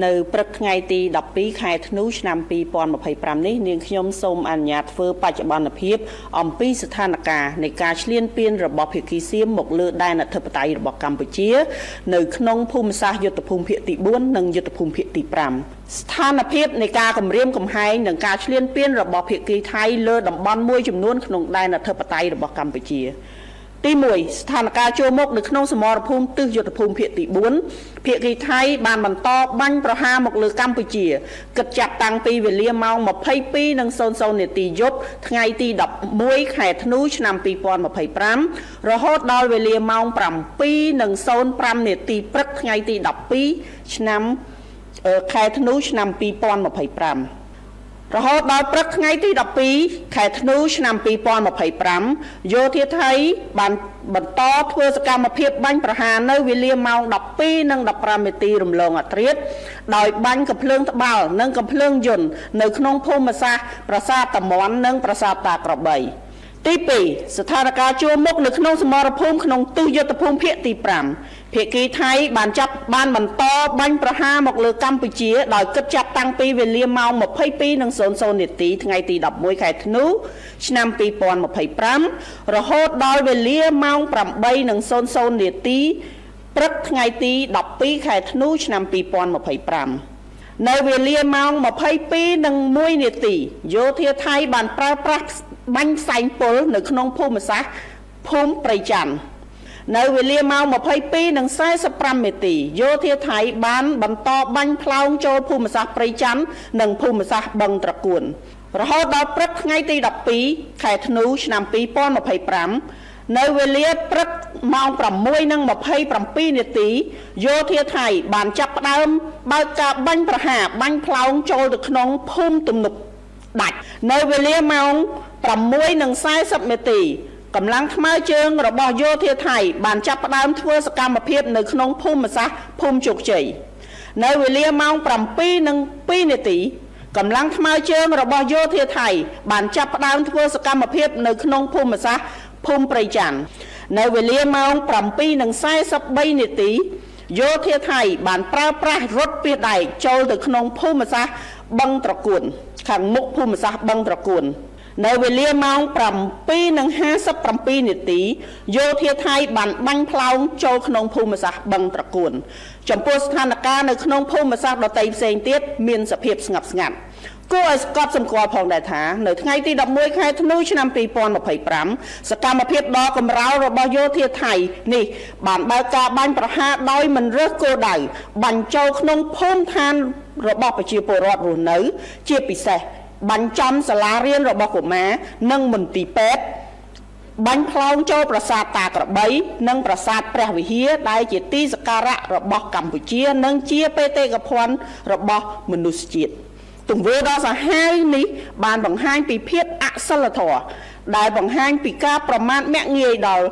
នៅព្រឹកថ្ងៃទី12ខែធ្នូឆ្នាំ2025នេះនាងខ្ញុំសូមអនុញ្ញាតធ្វើបច្ចុប្បន្នភាពអំពីស្ថានភាពនៃការឈ្លានពានរបស់ភាគីសៀមមកលើដែនអធិបតេយ្យរបស់កម្ពុជានៅក្នុងភូមិសាស្ត្រយុទ្ធភូមិភាគទី4និងយុទ្ធភូមិភាគទី5ស្ថានភាពនៃការគម្រាមកំហែងនិងការឈ្លានពានរបស់ភាគីថៃលើតំបន់មួយចំនួនក្នុងដែនអធិបតេយ្យរបស់កម្ពុជាទី1ស្ថានភាពចូលមុខនៅក្នុងសមរភូមិទិសយុទ្ធភូមិភាគទី4ភាគីថៃបានបន្តបាញ់ប្រហារមកលើកម្ពុជាគិតចាប់តាំងពីវេលាម៉ោង 22:00 នាទីយប់ថ្ងៃទី11ខែធ្នូឆ្នាំ2025រហូតដល់វេលាម៉ោង 7:05 នាទីព្រឹកថ្ងៃទី12ឆ្នាំខែធ្នូឆ្នាំ2025រហូតដល់ព្រឹកថ្ងៃទី12ខែធ្នូឆ្នាំ2025យោធាថៃបានបន្តធ្វើសកម្មភាពបាញ់ប្រហារនៅវេលាម៉ោង 12:15 នាទីរំលងអធ្រាត្រដោយបាញ់កាំភ្លើងត្បាល់និងកាំភ្លើងយន្តនៅក្នុងភូមិសាស្ត្រប្រាសាទតាមាន់និងប្រាសាទតាក្របីទី2ស្ថានភាពជួរមុខនៅក្នុងសមរភូមិក្នុងទិសយុទ្ធភូមិភាគទី5ភាគីថៃបានបន្តបាញ់ប្រហារមកលើកម្ពុជាដោយគិតចាប់តាំងពីវេលាម៉ោង 22:00 នាទីថ្ងៃទី11ខែធ្នូឆ្នាំ2025រហូតដល់វេលាម៉ោង 8:00 នាទីព្រឹកថ្ងៃទី12ខែធ្នូឆ្នាំ2025នៅវេលាម៉ោង 22:01 នាទីយោធាថៃបានប្រើប្រាស់បាញ់ផ្សែងពុលនៅក្នុងភូមិសាស្ត្រភូមិព្រៃច័ន្ទនៅវេលាម៉ោង 22:45 នាទីយោធាថៃបានបន្តបាញ់ផ្លោងចូលភូមិសាស្ត្រព្រៃច័ន្ទនិងភូមិសាស្ត្របឹងត្រកួនរហូតដល់ព្រឹកថ្ងៃទី12ខែធ្នូឆ្នាំ2025នៅវេលាព្រឹកម៉ោង 6:27 នាទីយោធាថៃបានចាប់ផ្ដើមបើកការបាញ់ប្រហារបាញ់ផ្លោងចូលទៅក្នុងភូមិទំនប់ដាច់នៅវេលាម៉ោង 6:40 នាទីកម្លាំងថ្មើរជើងរបស់យោធាថៃបានចាប់ផ្ដើមធ្វើសកម្មភាពនៅក្នុងភូមិសាស្ត្រភូមិជោគជ័យនៅវេលាម៉ោង 7:02 នាទីកម្លាំងថ្មើរជើងរបស់យោធាថៃបានចាប់ផ្ដើមធ្វើសកម្មភាពនៅក្នុងភូមិសាស្ត្រភូមិព្រៃច័ន្ទនៅវេលាម៉ោង 7:43 នាទីយោធាថៃបានប្រើប្រាស់រថពាសដែកចូលទៅក្នុងភូមិសាស្ត្របឹងត្រកួនខាងមុខភូមិសាស្ត្របឹងត្រកួននៅវេលាម៉ោង 7:57 នាទីយោធាថៃបានបាញ់ផ្លោងចូលក្នុងភូមិសាស្ត្របឹងត្រកួនចំពោះស្ថានភាពនៅក្នុងភូមិសាស្ត្រដទៃផ្សេងទៀតមានសភាពស្ងប់ស្ងាត់គួរឲ្យស្កប់សម្គាល់ផងដែរថានៅថ្ងៃទី11ខែធ្នូឆ្នាំ2025សកម្មភាពដ៏កម្រោលរបស់យោធាថៃនេះបានបើកការបាញ់ប្រហារដោយមិនរើសគោលដៅបាញ់ចូលក្នុងភូមិឋានរបស់ប្រជាពលរដ្ឋរស់នៅជាពិសេសបាញ់ចំសាលារៀនរបស់កុមារនិងមន្ទីរពេទ្យបាញ់ផ្លោងចូលប្រាសាទតាក្របីនិងប្រាសាទព្រះវិហារដែលជាទីសក្ការៈរបស់កម្ពុជានិងជាបេតិកភណ្ឌរបស់មនុស្សជាតិទង្វើដ៏សាហាវនេះបានបង្ហាញពីភាពអសិលធម៌ដែលបង្ហាញពីការប្រមាថមាក់ងាយដល់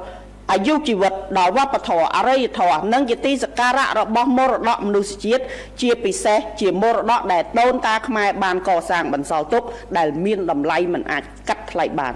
អាយុជីវិតដល់វប្បធម៌អរិយធម៌និងជាទីសក្ការៈរបស់មរតកមនុស្សជាតិជាពិសេសជាមរតកដែលដូនតាខ្មែរបានកសាងបន្សល់ទុកដែលមានតម្លៃមិនអាចកាត់ថ្លៃបាន